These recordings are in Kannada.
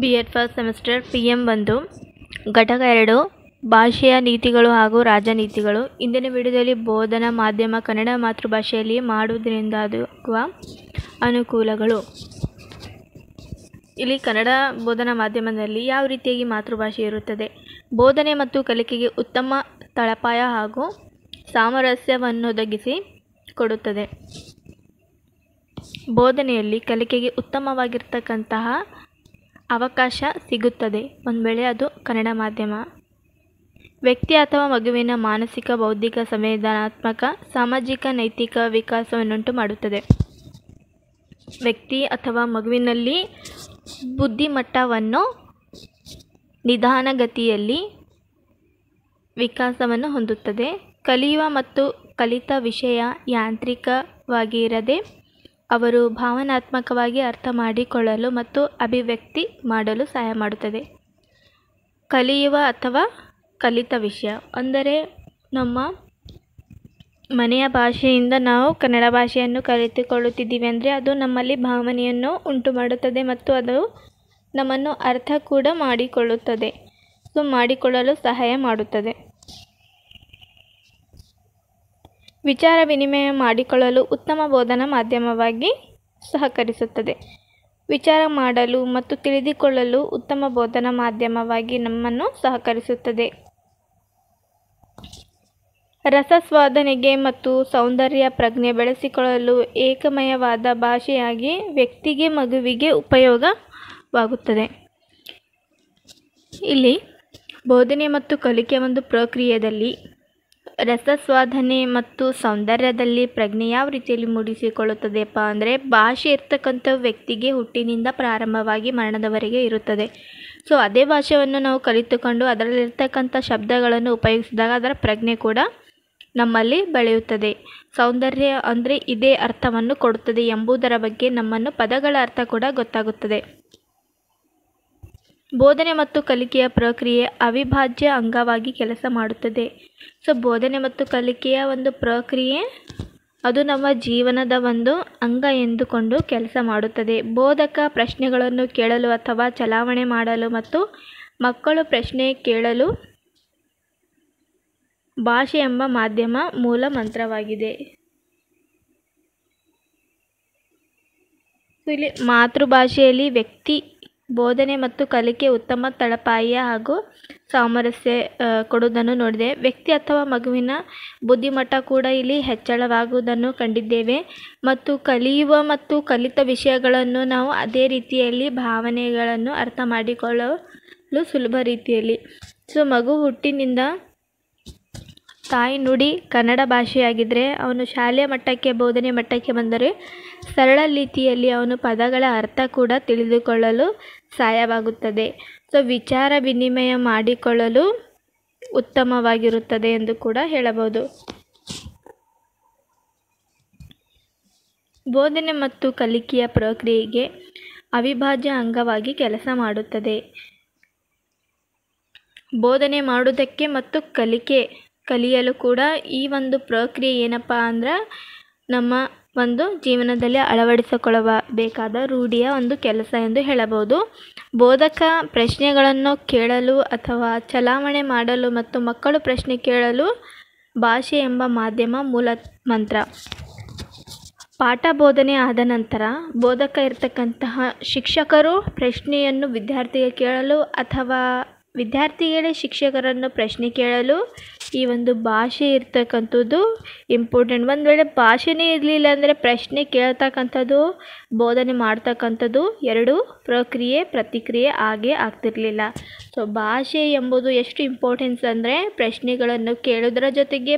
B.Ed ಫಸ್ಟ್ ಸೆಮಿಸ್ಟರ್ PM1 ಘಟಕ 2 ಭಾಷೆಯ ನೀತಿಗಳು ಹಾಗೂ ರಾಜನೀತಿಗಳು. ಇಂದಿನ ವಿಡಿಯೋದಲ್ಲಿ ಬೋಧನಾ ಮಾಧ್ಯಮ ಕನ್ನಡ ಮಾತೃಭಾಷೆಯಲ್ಲಿ ಮಾಡುವುದರಿಂದಾಗುವ ಅನುಕೂಲಗಳು. ಇಲ್ಲಿ ಕನ್ನಡ ಬೋಧನಾ ಮಾಧ್ಯಮದಲ್ಲಿ ಯಾವ ರೀತಿಯಾಗಿ ಮಾತೃಭಾಷೆ ಇರುತ್ತದೆ, ಬೋಧನೆ ಮತ್ತು ಕಲಿಕೆಗೆ ಉತ್ತಮ ತಳಪಾಯ ಹಾಗೂ ಸಾಮರಸ್ಯವನ್ನೊದಗಿಸಿ ಕೊಡುತ್ತದೆ. ಬೋಧನೆಯಲ್ಲಿ ಕಲಿಕೆಗೆ ಉತ್ತಮವಾಗಿರ್ತಕ್ಕಂತಹ ಅವಕಾಶ ಸಿಗುತ್ತದೆ ಒಂದು ವೇಳೆ ಅದು ಕನ್ನಡ ಮಾಧ್ಯಮ. ವ್ಯಕ್ತಿ ಅಥವಾ ಮಗುವಿನ ಮಾನಸಿಕ, ಬೌದ್ಧಿಕ, ಸಂವೇದನಾತ್ಮಕ, ಸಾಮಾಜಿಕ, ನೈತಿಕ ವಿಕಾಸವನ್ನುಂಟು ಮಾಡುತ್ತದೆ. ವ್ಯಕ್ತಿ ಅಥವಾ ಮಗುವಿನಲ್ಲಿ ಬುದ್ಧಿಮಟ್ಟವನ್ನು ನಿಧಾನಗತಿಯಲ್ಲಿ ವಿಕಾಸವನ್ನು ಹೊಂದುತ್ತದೆ. ಕಲಿಯುವ ಮತ್ತು ಕಲಿತ ವಿಷಯ ಯಾಂತ್ರಿಕವಾಗಿರದೆ ಅವರು ಭಾವನಾತ್ಮಕವಾಗಿ ಅರ್ಥ ಮಾಡಿಕೊಳ್ಳಲು ಮತ್ತು ಅಭಿವ್ಯಕ್ತಿ ಮಾಡಲು ಸಹಾಯ ಮಾಡುತ್ತದೆ. ಕಲಿಯುವ ಅಥವಾ ಕಲಿತ ವಿಷಯ ಅಂದರೆ ನಮ್ಮ ಮನೆಯ ಭಾಷೆಯಿಂದ ನಾವು ಕನ್ನಡ ಭಾಷೆಯನ್ನು ಕಲಿತುಕೊಳ್ಳುತ್ತಿದ್ದೀವಿ ಅಂದರೆ ಅದು ನಮ್ಮಲ್ಲಿ ಭಾವನೆಯನ್ನು ಉಂಟು ಮಾಡುತ್ತದೆ ಮತ್ತು ಅದು ನಮ್ಮನ್ನು ಅರ್ಥ ಕೂಡ ಮಾಡಿಕೊಳ್ಳಲು ಸಹಾಯ ಮಾಡುತ್ತದೆ. ವಿಚಾರ ವಿನಿಮಯ ಮಾಡಿಕೊಳ್ಳಲು ಉತ್ತಮ ಬೋಧನಾ ಮಾಧ್ಯಮವಾಗಿ ಸಹಕರಿಸುತ್ತದೆ. ವಿಚಾರ ಮಾಡಲು ಮತ್ತು ತಿಳಿದುಕೊಳ್ಳಲು ಉತ್ತಮ ಬೋಧನಾ ಮಾಧ್ಯಮವಾಗಿ ನಮ್ಮನ್ನು ಸಹಕರಿಸುತ್ತದೆ. ರಸಸ್ವಾದನೆಗೆ ಮತ್ತು ಸೌಂದರ್ಯ ಪ್ರಜ್ಞೆ ಬೆಳೆಸಿಕೊಳ್ಳಲು ಏಕಮಯವಾದ ಭಾಷೆಯಾಗಿ ವ್ಯಕ್ತಿಗೆ, ಮಗುವಿಗೆ ಉಪಯೋಗವಾಗುತ್ತದೆ. ಇಲ್ಲಿ ಬೋಧನೆ ಮತ್ತು ಕಲಿಕೆಯ ಒಂದು ಪ್ರಕ್ರಿಯೆಯಲ್ಲಿ ರಸಸ್ವಾದನೆ ಮತ್ತು ಸೌಂದರ್ಯದಲ್ಲಿ ಪ್ರಜ್ಞೆ ಯಾವ ರೀತಿಯಲ್ಲಿ ಮೂಡಿಸಿಕೊಳ್ಳುತ್ತದೆಯಪ್ಪ ಅಂದರೆ ಭಾಷೆ ಇರ್ತಕ್ಕಂಥ ವ್ಯಕ್ತಿಗೆ ಹುಟ್ಟಿನಿಂದ ಪ್ರಾರಂಭವಾಗಿ ಮರಣದವರೆಗೆ ಇರುತ್ತದೆ. ಸೊ ಅದೇ ಭಾಷೆಯನ್ನು ನಾವು ಕಲಿತುಕೊಂಡು ಅದರಲ್ಲಿರ್ತಕ್ಕಂಥ ಶಬ್ದಗಳನ್ನು ಉಪಯೋಗಿಸಿದಾಗ ಅದರ ಪ್ರಜ್ಞೆ ಕೂಡ ನಮ್ಮಲ್ಲಿ ಬೆಳೆಯುತ್ತದೆ. ಸೌಂದರ್ಯ ಅಂದರೆ ಇದೇ ಅರ್ಥವನ್ನು ಕೊಡುತ್ತದೆ ಎಂಬುದರ ಬಗ್ಗೆ ನಮ್ಮನ್ನು ಪದಗಳ ಅರ್ಥ ಕೂಡ ಗೊತ್ತಾಗುತ್ತದೆ. ಬೋಧನೆ ಮತ್ತು ಕಲಿಕೆಯ ಪ್ರಕ್ರಿಯೆ ಅವಿಭಾಜ್ಯ ಅಂಗವಾಗಿ ಕೆಲಸ ಮಾಡುತ್ತದೆ. ಸೊ ಬೋಧನೆ ಮತ್ತು ಕಲಿಕೆಯ ಒಂದು ಪ್ರಕ್ರಿಯೆ ಅದು ನಮ್ಮ ಜೀವನದ ಒಂದು ಅಂಗ ಎಂದುಕೊಂಡು ಕೆಲಸ ಮಾಡುತ್ತದೆ. ಬೋಧಕ ಪ್ರಶ್ನೆಗಳನ್ನು ಕೇಳಲು ಅಥವಾ ಚಲಾವಣೆ ಮಾಡಲು ಮತ್ತು ಮಕ್ಕಳು ಪ್ರಶ್ನೆ ಕೇಳಲು ಭಾಷೆ ಎಂಬ ಮಾಧ್ಯಮ ಮೂಲ ಮಂತ್ರವಾಗಿದೆ. ಇಲ್ಲಿ ಮಾತೃಭಾಷೆಯಲ್ಲಿ ವ್ಯಕ್ತಿ ಬೋಧನೆ ಮತ್ತು ಕಲಿಕೆ ಉತ್ತಮ ತಳಪಾಯ ಹಾಗೂ ಸಾಮರಸ್ಯ ಕೊಡುವುದನ್ನು ನೋಡಿದೆ. ವ್ಯಕ್ತಿ ಅಥವಾ ಮಗುವಿನ ಬುದ್ಧಿಮಟ್ಟ ಕೂಡ ಇಲ್ಲಿ ಹೆಚ್ಚಳವಾಗುವುದನ್ನು ಕಂಡಿದ್ದೇವೆ ಮತ್ತು ಕಲಿಯುವ ಮತ್ತು ಕಲಿತ ವಿಷಯಗಳನ್ನು ನಾವು ಅದೇ ರೀತಿಯಲ್ಲಿ ಭಾವನೆಗಳನ್ನು ಅರ್ಥ ಮಾಡಿಕೊಳ್ಳಲು ಸುಲಭ ರೀತಿಯಲ್ಲಿ. ಸೊ ಮಗು ಹುಟ್ಟಿನಿಂದ ತಾಯಿ ನುಡಿ ಕನ್ನಡ ಭಾಷೆಯಾಗಿದ್ದರೆ ಅವನು ಶಾಲೆಯ ಮಟ್ಟಕ್ಕೆ, ಬೋಧನೆ ಮಟ್ಟಕ್ಕೆ ಬಂದರೆ ಸರಳ ರೀತಿಯಲ್ಲಿ ಅವನು ಪದಗಳ ಅರ್ಥ ಕೂಡ ತಿಳಿದುಕೊಳ್ಳಲು ಸಹಾಯವಾಗುತ್ತದೆ. ಸೊ ವಿಚಾರ ವಿನಿಮಯ ಮಾಡಿಕೊಳ್ಳಲು ಉತ್ತಮವಾಗಿರುತ್ತದೆ ಎಂದು ಕೂಡ ಹೇಳಬಹುದು. ಬೋಧನೆ ಮತ್ತು ಕಲಿಕೆಯ ಪ್ರಕ್ರಿಯೆಗೆ ಅವಿಭಾಜ್ಯ ಅಂಗವಾಗಿ ಕೆಲಸ ಮಾಡುತ್ತದೆ. ಬೋಧನೆ ಮಾಡುವುದಕ್ಕೆ ಮತ್ತು ಕಲಿಯಲು ಕೂಡ ಈ ಒಂದು ಪ್ರಕ್ರಿಯೆ ಏನಪ್ಪ ಅಂದ್ರೆ ನಮ್ಮ ಒಂದು ಜೀವನದಲ್ಲಿ ಅಳವಡಿಸಿಕೊಳ್ಳಬೇಕಾದ ರೂಢಿಯ ಒಂದು ಕೆಲಸ ಎಂದು ಹೇಳಬಹುದು. ಬೋಧಕ ಪ್ರಶ್ನೆಗಳನ್ನು ಕೇಳಲು ಅಥವಾ ಚಲಾವಣೆ ಮಾಡಲು ಮತ್ತು ಮಕ್ಕಳು ಪ್ರಶ್ನೆ ಕೇಳಲು ಭಾಷೆ ಎಂಬ ಮಾಧ್ಯಮ ಮೂಲ ಮಂತ್ರ. ಪಾಠ ಬೋಧನೆ ಆದ ನಂತರ ಬೋಧಕ ಇರತಕ್ಕಂತಹ ಶಿಕ್ಷಕರು ಪ್ರಶ್ನೆಯನ್ನು ವಿದ್ಯಾರ್ಥಿಗೆ ಕೇಳಲು ಅಥವಾ ವಿದ್ಯಾರ್ಥಿಗಳೇ ಶಿಕ್ಷಕರನ್ನು ಪ್ರಶ್ನೆ ಕೇಳಲು ಈ ಒಂದು ಭಾಷೆ ಇರ್ತಕ್ಕಂಥದ್ದು ಇಂಪಾರ್ಟೆಂಟ್. ಒಂದು ವೇಳೆ ಭಾಷೆನೇ ಇರಲಿಲ್ಲ ಅಂದರೆ ಪ್ರಶ್ನೆ ಕೇಳ್ತಕ್ಕಂಥದ್ದು, ಬೋಧನೆ ಮಾಡ್ತಕ್ಕಂಥದ್ದು ಎರಡೂ ಪ್ರತಿಕ್ರಿಯೆ ಆಗೇ ಆಗ್ತಿರಲಿಲ್ಲ. ಸೊ ಭಾಷೆ ಎಂಬುದು ಎಷ್ಟು ಇಂಪಾರ್ಟೆನ್ಸ್ ಅಂದರೆ ಪ್ರಶ್ನೆಗಳನ್ನು ಕೇಳೋದರ ಜೊತೆಗೆ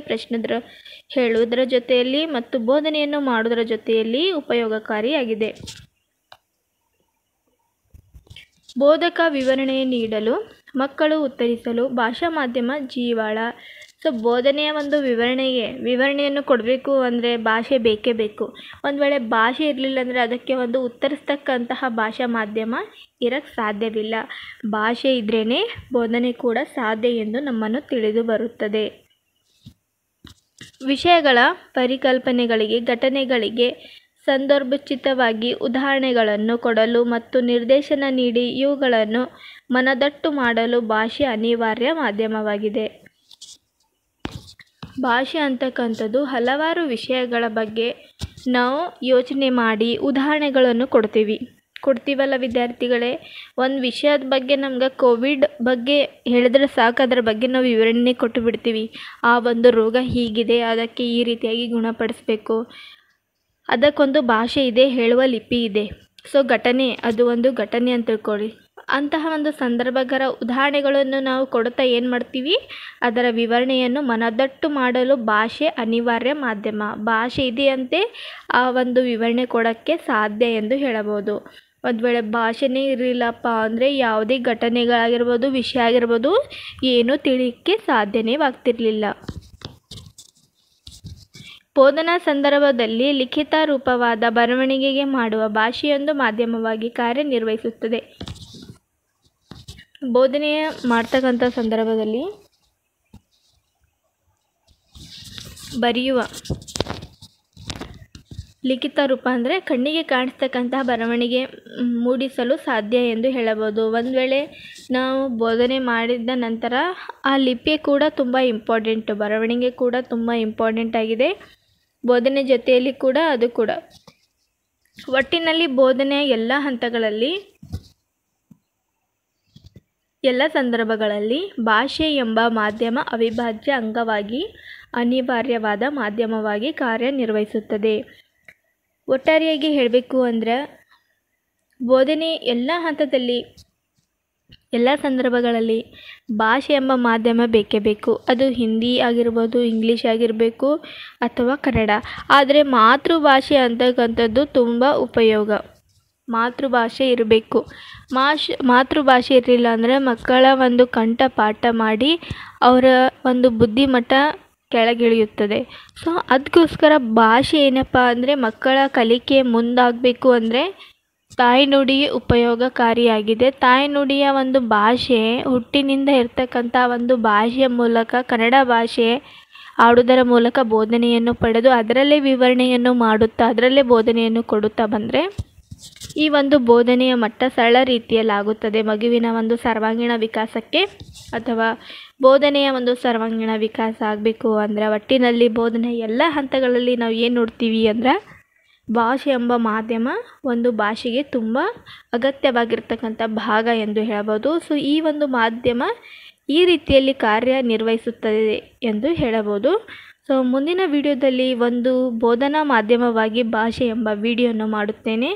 ಹೇಳುವುದರ ಜೊತೆಯಲ್ಲಿ ಮತ್ತು ಬೋಧನೆಯನ್ನು ಮಾಡೋದರ ಜೊತೆಯಲ್ಲಿ ಉಪಯೋಗಕಾರಿಯಾಗಿದೆ. ಬೋಧಕ ವಿವರಣೆ ನೀಡಲು, ಮಕ್ಕಳು ಉತ್ತರಿಸಲು ಭಾಷಾ ಮಾಧ್ಯಮ ಜೀವಾಳ. ಸೊ ಬೋಧನೆಯ ಒಂದು ವಿವರಣೆಯನ್ನು ಕೊಡಬೇಕು ಅಂದರೆ ಭಾಷೆ ಬೇಕೇ ಬೇಕು. ಒಂದು ವೇಳೆ ಭಾಷೆ ಇರಲಿಲ್ಲ ಅಂದರೆ ಅದಕ್ಕೆ ಒಂದು ಉತ್ತರಿಸ್ತಕ್ಕಂತಹ ಭಾಷಾ ಮಾಧ್ಯಮ ಇರಕ್ಕೆ ಸಾಧ್ಯವಿಲ್ಲ. ಭಾಷೆ ಇದ್ರೇ ಬೋಧನೆ ಕೂಡ ಸಾಧ್ಯ ಎಂದು ನಮ್ಮನ್ನು ತಿಳಿದು ಬರುತ್ತದೆ. ವಿಷಯಗಳ ಪರಿಕಲ್ಪನೆಗಳಿಗೆ, ಘಟನೆಗಳಿಗೆ ಸಂದರ್ಭೋಚಿತವಾಗಿ ಉದಾಹರಣೆಗಳನ್ನು ಕೊಡಲು ಮತ್ತು ನಿರ್ದೇಶನ ನೀಡಿ ಇವುಗಳನ್ನು ಮನದಟ್ಟು ಮಾಡಲು ಭಾಷೆ ಅನಿವಾರ್ಯ ಮಾಧ್ಯಮವಾಗಿದೆ. ಭಾಷೆ ಅಂತಕ್ಕಂಥದ್ದು ಹಲವಾರು ವಿಷಯಗಳ ಬಗ್ಗೆ ನಾವು ಯೋಚನೆ ಮಾಡಿ ಉದಾಹರಣೆಗಳನ್ನು ಕೊಡ್ತೀವಲ್ಲ ವಿದ್ಯಾರ್ಥಿಗಳೇ. ಒಂದು ವಿಷಯದ ಬಗ್ಗೆ ನಮ್ಗೆ ಕೋವಿಡ್ ಬಗ್ಗೆ ಹೇಳಿದ್ರೆ ಸಾಕು, ಅದರ ಬಗ್ಗೆ ನಾವು ವಿವರಣೆ ಕೊಟ್ಟು ಬಿಡ್ತೀವಿ. ಆ ಒಂದು ರೋಗ ಹೀಗಿದೆ, ಅದಕ್ಕೆ ಈ ರೀತಿಯಾಗಿ ಗುಣಪಡಿಸಬೇಕು, ಅದಕ್ಕೊಂದು ಭಾಷೆ ಇದೆ, ಹೇಳುವ ಲಿಪಿ ಇದೆ. ಸೊ ಅದು ಒಂದು ಘಟನೆ ಅಂತ ತಿಳ್ಕೊಳ್ಳಿ. ಅಂತಹ ಒಂದು ಸಂದರ್ಭಗಳ ಉದಾಹರಣೆಗಳನ್ನು ನಾವು ಕೊಡ್ತಾ ಏನು ಮಾಡ್ತೀವಿ, ಅದರ ವಿವರಣೆಯನ್ನು ಮನದಟ್ಟು ಮಾಡಲು ಭಾಷೆ ಅನಿವಾರ್ಯ ಮಾಧ್ಯಮ. ಭಾಷೆ ಇದೆಯಂತೆ ಆ ಒಂದು ವಿವರಣೆ ಕೊಡೋಕ್ಕೆ ಸಾಧ್ಯ ಎಂದು ಹೇಳಬಹುದು. ಒಂದು ವೇಳೆ ಭಾಷೆನೇ ಇರಲಿಲ್ಲಪ್ಪ ಅಂದರೆ ಯಾವುದೇ ಘಟನೆಗಳಾಗಿರ್ಬೋದು, ವಿಷಯ ಆಗಿರ್ಬೋದು, ಏನೂ ತಿಳಿಯಕ್ಕೆ ಸಾಧ್ಯನೇ ಆಗ್ತಿರಲಿಲ್ಲ. ಬೋಧನಾ ಸಂದರ್ಭದಲ್ಲಿ ಲಿಖಿತ ರೂಪವಾದ ಬರವಣಿಗೆಗೆ ಮಾಡುವ ಭಾಷೆಯೊಂದು ಮಾಧ್ಯಮವಾಗಿ ಕಾರ್ಯನಿರ್ವಹಿಸುತ್ತದೆ. ಬೋಧನೆಯ ಮಾಡ್ತಕ್ಕಂಥ ಸಂದರ್ಭದಲ್ಲಿ ಬರೆಯುವ ಲಿಖಿತ ರೂಪ ಅಂದರೆ ಕಣ್ಣಿಗೆ ಕಾಣಿಸ್ತಕ್ಕಂತಹ ಬರವಣಿಗೆ ಮೂಡಿಸಲು ಸಾಧ್ಯ ಎಂದು ಹೇಳಬಹುದು. ಒಂದು ವೇಳೆ ನಾವು ಬೋಧನೆ ಮಾಡಿದ ನಂತರ ಆ ಲಿಪಿ ಕೂಡ ತುಂಬ ಇಂಪಾರ್ಟೆಂಟು, ಬರವಣಿಗೆ ಕೂಡ ತುಂಬ ಇಂಪಾರ್ಟೆಂಟ್ ಆಗಿದೆ. ಬೋಧನೆ ಜೊತೆಯಲ್ಲಿ ಕೂಡ ಅದು ಕೂಡ. ಒಟ್ಟಿನಲ್ಲಿ ಬೋಧನೆಯ ಎಲ್ಲ ಹಂತಗಳಲ್ಲಿ, ಎಲ್ಲ ಸಂದರ್ಭಗಳಲ್ಲಿ ಭಾಷೆ ಎಂಬ ಮಾಧ್ಯಮ ಅವಿಭಾಜ್ಯ ಅಂಗವಾಗಿ ಅನಿವಾರ್ಯವಾದ ಮಾಧ್ಯಮವಾಗಿ ಕಾರ್ಯನಿರ್ವಹಿಸುತ್ತದೆ. ಒಟ್ಟಾರೆಯಾಗಿ ಹೇಳಬೇಕು ಅಂದರೆ ಬೋಧನೆ ಎಲ್ಲ ಹಂತದಲ್ಲಿ, ಎಲ್ಲ ಸಂದರ್ಭಗಳಲ್ಲಿ ಭಾಷೆ ಎಂಬ ಮಾಧ್ಯಮ ಬೇಕೇ ಬೇಕು. ಅದು ಹಿಂದಿ ಆಗಿರ್ಬೋದು, ಇಂಗ್ಲೀಷ್ ಆಗಿರಬೇಕು ಅಥವಾ ಕನ್ನಡ. ಆದರೆ ಮಾತೃಭಾಷೆ ಅಂತಕ್ಕಂಥದ್ದು ತುಂಬ ಉಪಯೋಗ. ಮಾತೃಭಾಷೆ ಇರಬೇಕು. ಮಾತೃಭಾಷೆ ಇರಲಿಲ್ಲ ಅಂದರೆ ಮಕ್ಕಳ ಒಂದು ಕಂಠಪಾಠ ಮಾಡಿ ಅವರ ಒಂದು ಬುದ್ಧಿಮಟ್ಟ ಕೆಳಗಿಳಿಯುತ್ತದೆ. ಸೊ ಅದಕ್ಕೋಸ್ಕರ ಭಾಷೆ ಏನಪ್ಪ ಅಂದರೆ ಮಕ್ಕಳ ಕಲಿಕೆ ಮುಂದಾಗಬೇಕು ಅಂದರೆ ತಾಯ್ನುಡಿ ಉಪಯೋಗಕಾರಿಯಾಗಿದೆ. ತಾಯ್ನುಡಿಯ ಒಂದು ಭಾಷೆ ಹುಟ್ಟಿನಿಂದ ಇರ್ತಕ್ಕಂಥ ಒಂದು ಭಾಷೆಯ ಮೂಲಕ, ಕನ್ನಡ ಭಾಷೆ ಆಡುವುದರ ಮೂಲಕ ಬೋಧನೆಯನ್ನು ಪಡೆದು ಅದರಲ್ಲೇ ವಿವರಣೆಯನ್ನು ಮಾಡುತ್ತಾ, ಅದರಲ್ಲೇ ಬೋಧನೆಯನ್ನು ಕೊಡುತ್ತಾ ಬಂದರೆ ಈ ಒಂದು ಬೋಧನೆಯ ಮಟ್ಟ ಸರಳ ರೀತಿಯಲ್ಲಾಗುತ್ತದೆ. ಮಗುವಿನ ಒಂದು ಸರ್ವಾಂಗೀಣ ವಿಕಾಸಕ್ಕೆ ಅಥವಾ ಬೋಧನೆಯ ಒಂದು ಸರ್ವಾಂಗೀಣ ವಿಕಾಸ ಆಗಬೇಕು ಅಂದರೆ ಒಟ್ಟಿನಲ್ಲಿ ಬೋಧನೆ ಎಲ್ಲ ಹಂತಗಳಲ್ಲಿ ನಾವು ಏನು ನೋಡ್ತೀವಿ ಅಂದರೆ ಭಾಷೆ ಎಂಬ ಮಾಧ್ಯಮ ಒಂದು ಭಾಷೆಗೆ ತುಂಬ ಅಗತ್ಯವಾಗಿರ್ತಕ್ಕಂಥ ಭಾಗ ಎಂದು ಹೇಳಬಹುದು. ಸೊ ಈ ಒಂದು ಮಾಧ್ಯಮ ಈ ರೀತಿಯಲ್ಲಿ ಕಾರ್ಯನಿರ್ವಹಿಸುತ್ತದೆ ಎಂದು ಹೇಳಬಹುದು. ಸೊ ಮುಂದಿನ ವಿಡಿಯೋದಲ್ಲಿ ಒಂದು ಬೋಧನಾ ಮಾಧ್ಯಮವಾಗಿ ಭಾಷೆ ಎಂಬ ವಿಡಿಯೋನ ಮಾಡುತ್ತೇನೆ.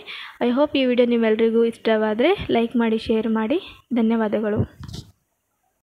ಐ ಹೋಪ್ ಈ ವಿಡಿಯೋ ನಿಮ್ಮೆಲ್ಲರಿಗೂ ಇಷ್ಟವಾದರೆ ಲೈಕ್ ಮಾಡಿ, ಶೇರ್ ಮಾಡಿ. ಧನ್ಯವಾದಗಳು.